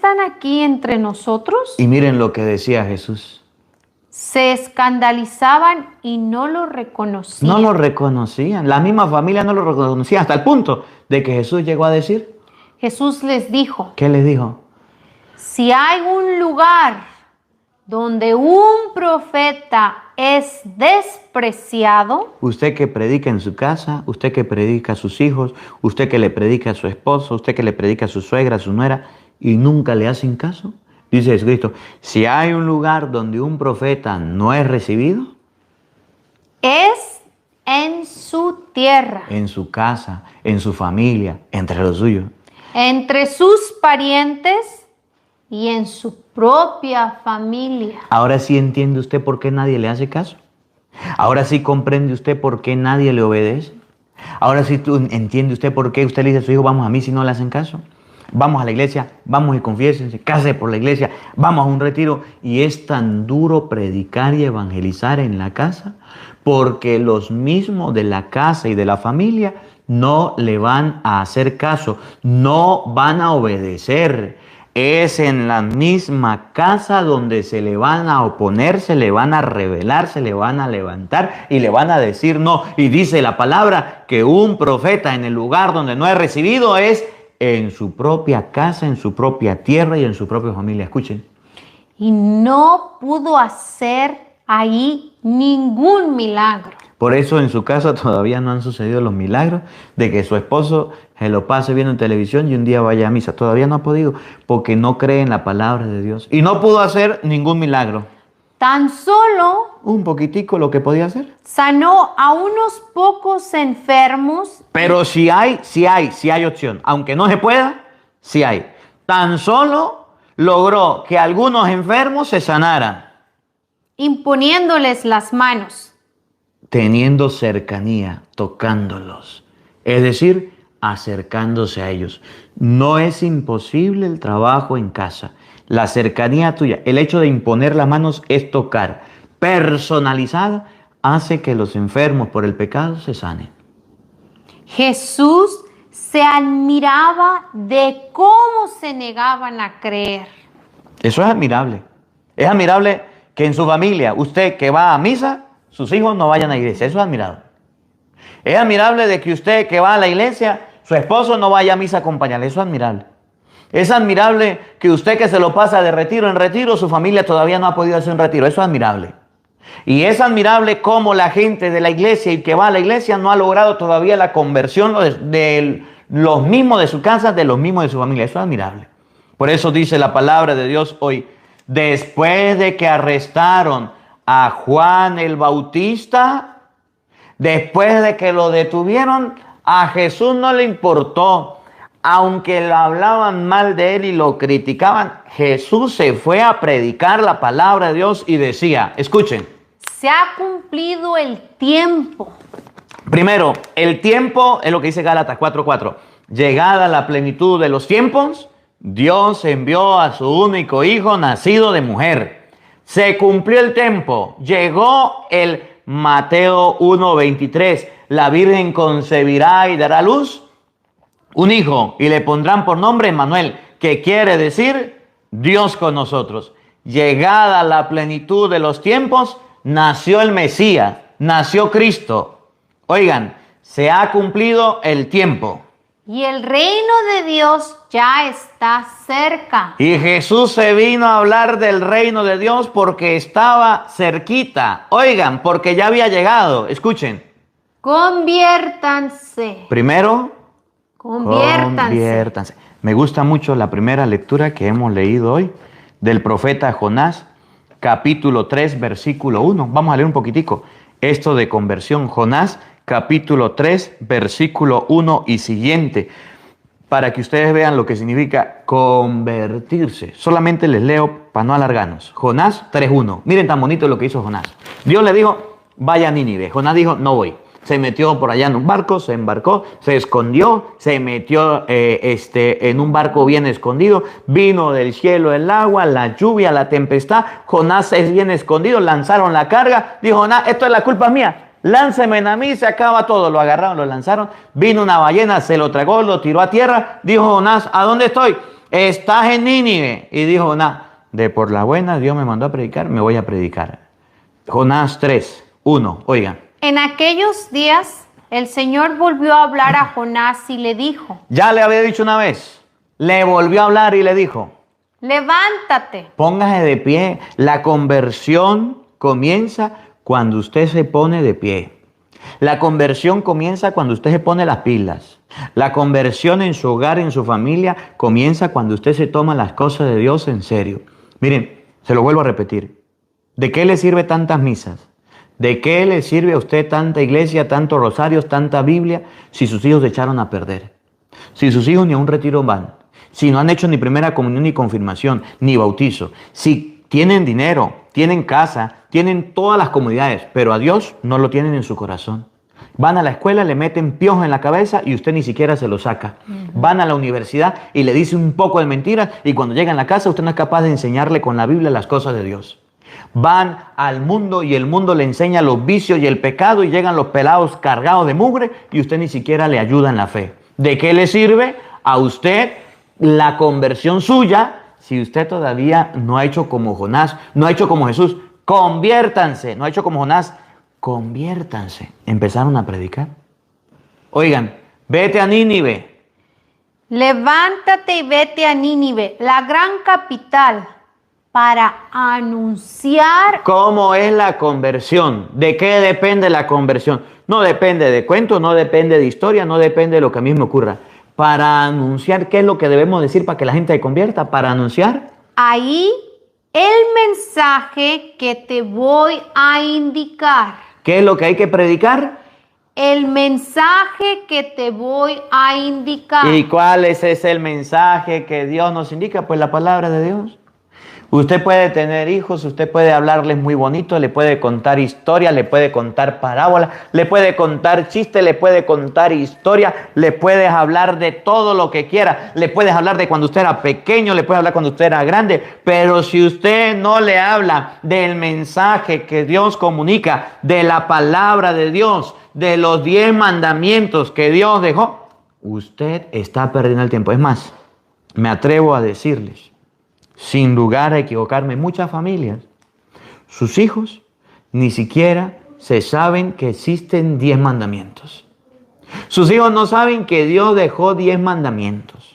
están aquí entre nosotros? Y miren lo que decía Jesús. Se escandalizaban y no lo reconocían. No lo reconocían. La misma familia no lo reconocía hasta el punto de que Jesús llegó a decir. Jesús les dijo, ¿Qué les dijo? si hay un lugar donde un profeta es despreciado, Usted que predica en su casa, usted que predica a sus hijos, usted que le predica a su esposo, usted que le predica a su suegra, a su nuera, y nunca le hacen caso. Dice Jesucristo, si hay un lugar donde un profeta no es recibido, es en su tierra, en su casa, en su familia, entre los suyos. entre sus parientes y en su propia familia. Ahora sí entiende usted por qué nadie le hace caso. Ahora sí comprende usted por qué nadie le obedece. Ahora sí entiende usted por qué usted le dice a su hijo, vamos a mí si no le hacen caso. Vamos a la iglesia, vamos y confiésense, cásense por la iglesia, vamos a un retiro. Y es tan duro predicar y evangelizar en la casa porque los mismos de la casa y de la familia no le van a hacer caso, no van a obedecer. Es en la misma casa donde se le van a oponer, se le van a rebelar, se le van a levantar y le van a decir no. Y dice la palabra que un profeta en el lugar donde no es recibido es en su propia casa, en su propia tierra y en su propia familia. Escuchen. Y no pudo hacer ahí ningún milagro. Por eso en su casa todavía no han sucedido los milagros de que su esposo se lo pase viendo en televisión y un día vaya a misa. Todavía no ha podido porque no cree en la palabra de Dios. Y no pudo hacer ningún milagro. Tan solo Un poquitico lo que podía hacer. sanó a unos pocos enfermos. Pero sí hay opción. Aunque no se pueda, sí hay. Tan solo logró que algunos enfermos se sanaran. Imponiéndoles las manos. Teniendo cercanía, tocándolos. Es decir, acercándose a ellos. No es imposible el trabajo en casa. La cercanía tuya, el hecho de imponer las manos es tocar. Personalizada, hace que los enfermos por el pecado se sanen. Jesús se admiraba de cómo se negaban a creer. Eso es admirable. Es admirable que en su familia, usted que va a misa, sus hijos no vayan a la iglesia. Eso es admirable. Es admirable de que usted que va a la iglesia, su esposo no vaya a misa a acompañarle. Eso es admirable. Es admirable que usted que se lo pasa de retiro en retiro, su familia todavía no ha podido hacer un retiro. Eso es admirable. Y es admirable cómo la gente de la iglesia y que va a la iglesia no ha logrado todavía la conversión de los mismos de su casa, de los mismos de su familia. Eso es admirable. Por eso dice la palabra de Dios hoy, después de que arrestaron a Juan el Bautista, después de que lo detuvieron, a Jesús no le importó. Aunque le hablaban mal de él y lo criticaban, Jesús se fue a predicar la palabra de Dios y decía, escuchen. Se ha cumplido el tiempo. Primero, el tiempo es lo que dice Gálatas 4:4. Llegada la plenitud de los tiempos, Dios envió a su único hijo nacido de mujer. Se cumplió el tiempo. Llegó el Mateo 1:23. La Virgen concebirá y dará a luz un hijo y le pondrán por nombre Emmanuel, que quiere decir Dios con nosotros. Llegada la plenitud de los tiempos, nació el Mesías, nació Cristo. Oigan, se ha cumplido el tiempo. Y el reino de Dios ya está cerca. Y Jesús se vino a hablar del reino de Dios porque estaba cerquita. Oigan, porque ya había llegado. Escuchen. Conviértanse. Primero, Conviértanse. Me gusta mucho la primera lectura que hemos leído hoy del profeta Jonás, capítulo 3, versículo 1. Vamos a leer un poquitico esto de conversión. Jonás, capítulo 3, versículo 1 y siguiente, para que ustedes vean lo que significa convertirse. Solamente les leo para no alargarnos. Jonás 3:1. Miren tan bonito lo que hizo Jonás. Dios le dijo, vaya a Nínive. Jonás dijo, no voy. Se metió por allá en un barco, se embarcó, se escondió, se metió en un barco bien escondido. Vino del cielo el agua, la lluvia, la tempestad. Jonás es bien escondido, lanzaron la carga. Dijo Jonás, esto es la culpa mía. Lánceme a mí, se acaba todo. Lo agarraron, lo lanzaron. Vino una ballena, se lo tragó, lo tiró a tierra. Dijo Jonás, ¿a dónde estoy? estás en Nínive. Y dijo Jonás, de por la buena Dios me mandó a predicar, me voy a predicar. Jonás 3:1, oigan. En aquellos días el Señor volvió a hablar a Jonás y le dijo, Ya le había dicho una vez, le volvió a hablar y le dijo, levántate. póngase de pie. La conversión comienza cuando usted se pone de pie. La conversión comienza cuando usted se pone las pilas. La conversión en su hogar, en su familia, comienza cuando usted se toma las cosas de Dios en serio. Miren, se lo vuelvo a repetir. ¿De qué le sirve tantas misas? ¿De qué le sirve a usted tanta iglesia, tantos rosarios, tanta Biblia, si sus hijos se echaron a perder? Si sus hijos ni a un retiro van, si no han hecho ni primera comunión, ni confirmación, ni bautizo, si tienen dinero, tienen casa, tienen todas las comodidades, pero a Dios no lo tienen en su corazón. Van a la escuela, le meten piojos en la cabeza y usted ni siquiera se lo saca. Van a la universidad y le dice un poco de mentiras y cuando llega a la casa usted no es capaz de enseñarle con la Biblia las cosas de Dios. Van al mundo y el mundo le enseña los vicios y el pecado y llegan los pelados cargados de mugre y usted ni siquiera le ayuda en la fe. ¿De qué le sirve a usted la conversión suya si usted todavía no ha hecho como Jonás, no ha hecho como Jesús? Conviértanse, no ha hecho como Jonás, conviértanse. Empezaron a predicar. Oigan, vete a Nínive. Levántate y vete a Nínive, la gran capital, para anunciar. ¿Cómo es la conversión? ¿De qué depende la conversión? No depende de cuentos, no depende de historia, no depende de lo que a mí me ocurra. Para anunciar, ¿qué es lo que debemos decir para que la gente se convierta? Para anunciar. Ahí el mensaje que te voy a indicar. ¿Qué es lo que hay que predicar? El mensaje que te voy a indicar. ¿Y cuál es ese el mensaje que Dios nos indica? Pues la palabra de Dios. Usted puede tener hijos, usted puede hablarles muy bonito, le puede contar historias, le puede contar parábolas, le puede contar chistes, le puede contar historias, le puedes hablar de todo lo que quiera, le puedes hablar de cuando usted era pequeño, le puede hablar cuando usted era grande, pero si usted no le habla del mensaje que Dios comunica, de la palabra de Dios, de los 10 mandamientos que Dios dejó, usted está perdiendo el tiempo. Es más, me atrevo a decirles, sin lugar a equivocarme, muchas familias, sus hijos ni siquiera se saben que existen 10 mandamientos. Sus hijos no saben que Dios dejó 10 mandamientos.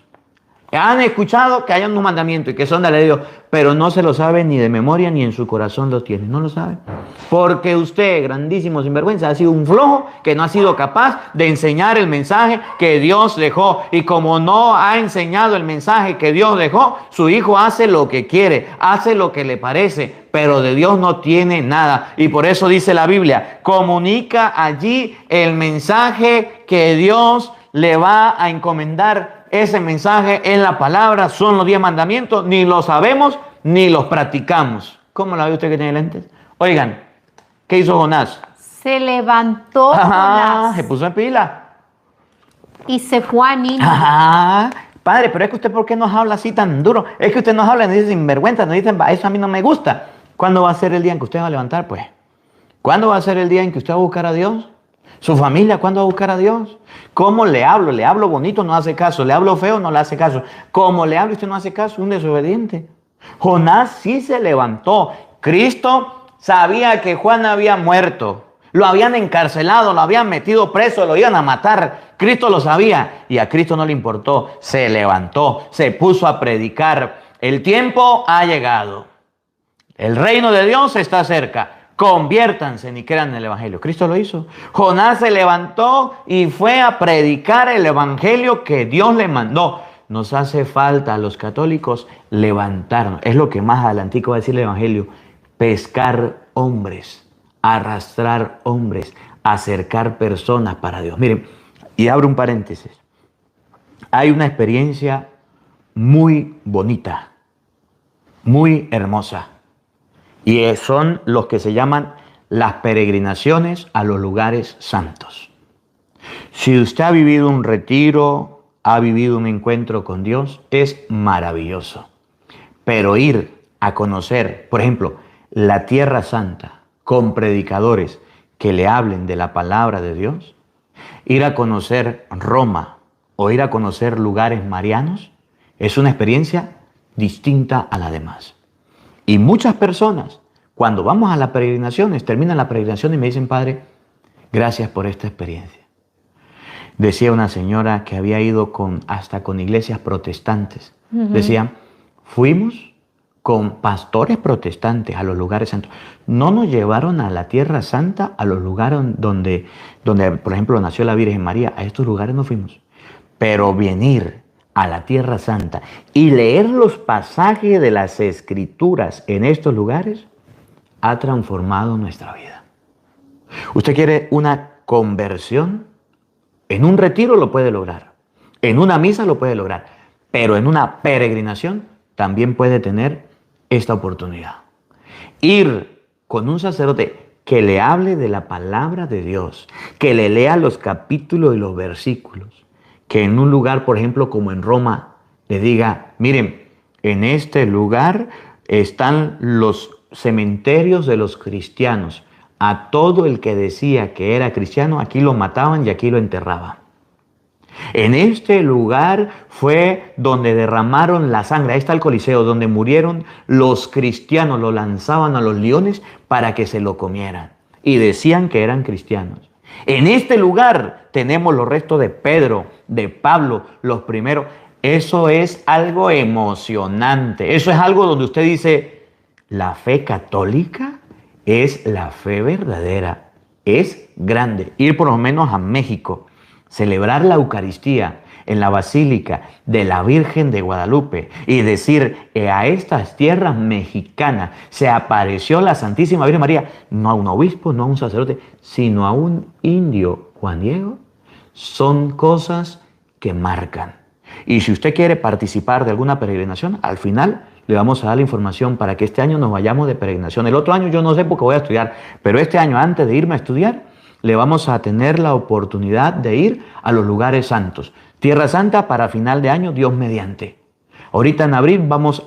Han escuchado que hay unos mandamientos y que son de la ley de Dios, pero no se lo saben ni de memoria ni en su corazón lo tienen. No lo saben. Porque usted, grandísimo sinvergüenza, ha sido un flojo que no ha sido capaz de enseñar el mensaje que Dios dejó. Y como no ha enseñado el mensaje que Dios dejó, su hijo hace lo que quiere, hace lo que le parece, pero de Dios no tiene nada. Y por eso dice la Biblia, comunica allí el mensaje que Dios le va a encomendar. Ese mensaje en la palabra, son los 10 mandamientos, ni los sabemos ni los practicamos. ¿Cómo la ve usted que tiene lentes? Oigan, ¿qué hizo Jonás? Se levantó Jonás Se puso en pila. y se fue a Nínive. Padre, pero es que usted, ¿por qué nos habla así tan duro? Es que usted nos habla y nos dice sinvergüenza, nos dice, eso a mí no me gusta. ¿Cuándo va a ser el día en que usted va a levantar, pues? ¿Cuándo va a ser el día en que usted va a buscar a Dios? ¿Su familia cuándo va a buscar a Dios? ¿Cómo le hablo? Le hablo bonito, no hace caso. Le hablo feo, no le hace caso. ¿Cómo le hablo y usted no hace caso? Un desobediente. Jonás sí se levantó. Cristo sabía que Juan había muerto. Lo habían encarcelado, lo habían metido preso, lo iban a matar. Cristo lo sabía y a Cristo no le importó. Se levantó, se puso a predicar. El tiempo ha llegado. El reino de Dios está cerca. Conviértanse ni crean en el evangelio. Cristo lo hizo. Jonás se levantó y fue a predicar el evangelio que Dios le mandó. Nos hace falta a los católicos levantarnos. Es lo que más adelantico va a decir el evangelio. Pescar hombres, arrastrar hombres, acercar personas para Dios. Miren, y abro un paréntesis. Hay una experiencia muy bonita, muy hermosa. Y son los que se llaman las peregrinaciones a los lugares santos. Si usted ha vivido un retiro, ha vivido un encuentro con Dios, es maravilloso. Pero ir a conocer, por ejemplo, la Tierra Santa con predicadores que le hablen de la palabra de Dios, ir a conocer Roma o ir a conocer lugares marianos, Es una experiencia distinta a la demás. Y muchas personas, cuando vamos a las peregrinaciones, terminan la peregrinación y me dicen, Padre, gracias por esta experiencia. Decía una señora que había ido hasta con iglesias protestantes. Decía, fuimos con pastores protestantes a los lugares santos. No nos llevaron a la Tierra Santa, a los lugares donde, por ejemplo, nació la Virgen María. A estos lugares no fuimos. Pero venir a la Tierra Santa y leer los pasajes de las Escrituras en estos lugares ha transformado nuestra vida. ¿Usted quiere una conversión? En un retiro lo puede lograr, en una misa lo puede lograr, pero en una peregrinación también puede tener esta oportunidad. Ir con un sacerdote que le hable de la palabra de Dios, que le lea los capítulos y los versículos, que en un lugar, por ejemplo, como en Roma, le diga, miren, en este lugar están los cementerios de los cristianos. A todo el que decía que era cristiano, aquí lo mataban y aquí lo enterraban. En este lugar fue donde derramaron la sangre. Ahí está el Coliseo, donde murieron los cristianos. Lo lanzaban a los leones para que se lo comieran. Y decían que eran cristianos. En este lugar tenemos los restos de Pedro, de Pablo, los primeros. Eso es algo emocionante. Eso es algo donde usted dice, la fe católica es la fe verdadera, es grande. Ir por lo menos a México, celebrar la Eucaristía en la Basílica de la Virgen de Guadalupe y decir, a estas tierras mexicanas se apareció la Santísima Virgen María, no a un obispo, no a un sacerdote, sino a un indio, Juan Diego, son cosas que marcan. Y si usted quiere participar de alguna peregrinación, al final le vamos a dar la información para que este año nos vayamos de peregrinación. El otro año yo no sé porque voy a estudiar, pero este año antes de irme a estudiar, le vamos a tener la oportunidad de ir a los lugares santos. Tierra Santa para final de año, Dios mediante. Ahorita en abril vamos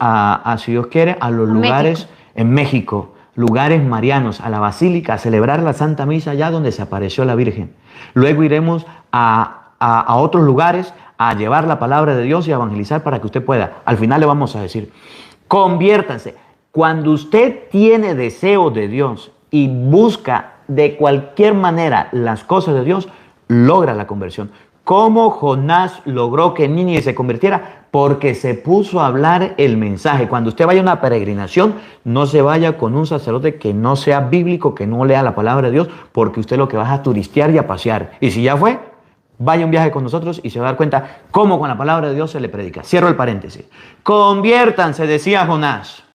si Dios quiere, a los lugares en México, lugares marianos, a la Basílica, a celebrar la Santa Misa allá donde se apareció la Virgen. Luego iremos a otros lugares a llevar la palabra de Dios y a evangelizar para que usted pueda. Al final le vamos a decir, conviértanse. Cuando usted tiene deseo de Dios y busca de cualquier manera las cosas de Dios, logra la conversión. ¿Cómo Jonás logró que Nínive se convirtiera? Porque se puso a hablar el mensaje. Cuando usted vaya a una peregrinación, no se vaya con un sacerdote que no sea bíblico, que no lea la palabra de Dios, porque usted lo que va es a turistear y a pasear. Y si ya fue, vaya un viaje con nosotros y se va a dar cuenta cómo con la palabra de Dios se le predica. Cierro el paréntesis. Conviértanse, decía Jonás.